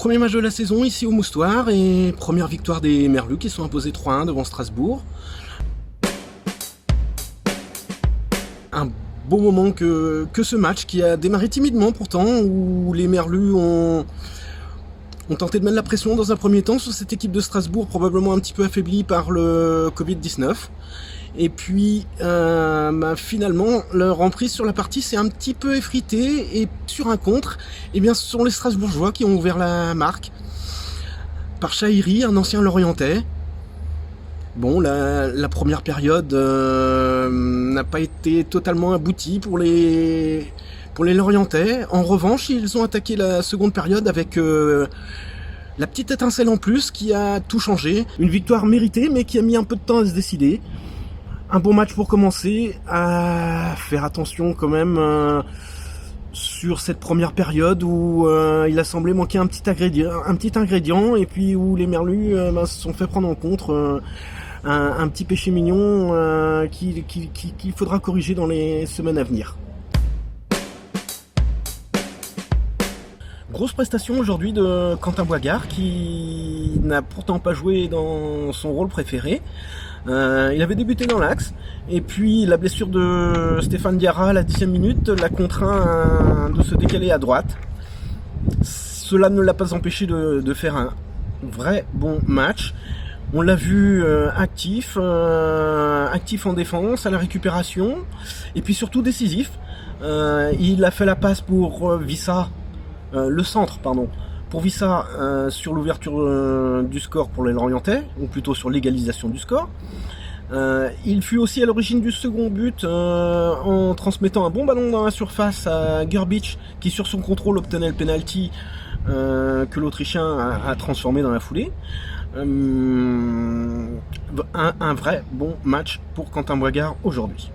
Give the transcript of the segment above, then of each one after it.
Premier match de la saison ici au Moustoir et première victoire des Merlus qui sont imposés 3-1 devant Strasbourg. Un beau moment que ce match qui a démarré timidement pourtant, où les Merlus ont tenté de mettre la pression dans un premier temps sur cette équipe de Strasbourg, probablement un petit peu affaiblie par le Covid-19. Et puis finalement leur emprise sur la partie s'est un petit peu effritée, et sur un contre, eh bien, ce sont les Strasbourgeois qui ont ouvert la marque par Chahiri, un ancien Lorientais. Bon, la première période n'a pas été totalement aboutie pour les Lorientais. En revanche, ils ont attaqué la seconde période avec la petite étincelle en plus qui a tout changé. Une victoire méritée, mais qui a mis un peu de temps à se décider. Un bon match pour commencer, à faire attention quand même sur cette première période où il a semblé manquer un petit ingrédient, et puis où les Merlus se sont fait prendre en compte un petit péché mignon qu'il faudra corriger dans les semaines à venir. Grosse prestation aujourd'hui de Quentin Boigard, qui n'a pourtant pas joué dans son rôle préféré. Il avait débuté dans l'axe, et puis la blessure de Stéphane Diarra à la 10e minute l'a contraint de se décaler à droite. Cela ne l'a pas empêché de faire un vrai bon match. On l'a vu actif en défense, à la récupération, et puis surtout décisif. Il a fait la passe pour Vissa, le centre, pardon, pour Vissa sur l'ouverture du score pour les Lorientais, ou plutôt sur l'égalisation du score. Il fut aussi à l'origine du second but en transmettant un bon ballon dans la surface à Gerbic, qui sur son contrôle obtenait le penalty que l'Autrichien a transformé dans la foulée. Un vrai bon match pour Quentin Boigard aujourd'hui.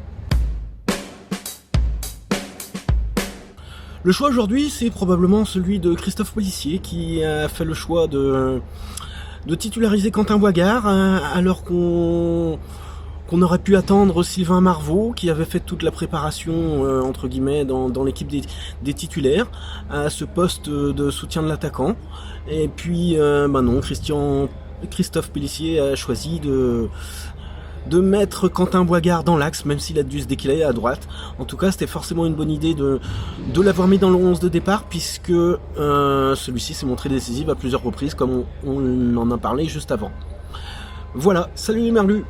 Le choix aujourd'hui, c'est probablement celui de Christophe Pélissier, qui a fait le choix de titulariser Quentin Boigard, alors qu'on aurait pu attendre Sylvain Marvaux, qui avait fait toute la préparation entre guillemets dans l'équipe des titulaires, à ce poste de soutien de l'attaquant. Et puis non, Christophe Pélissier a choisi de mettre Quentin Boigard dans l'axe, même s'il a dû se décaler à droite. En tout cas, c'était forcément une bonne idée de l'avoir mis dans le 11 de départ, puisque celui-ci s'est montré décisif à plusieurs reprises, comme on en a parlé juste avant. Voilà, salut les Merlus!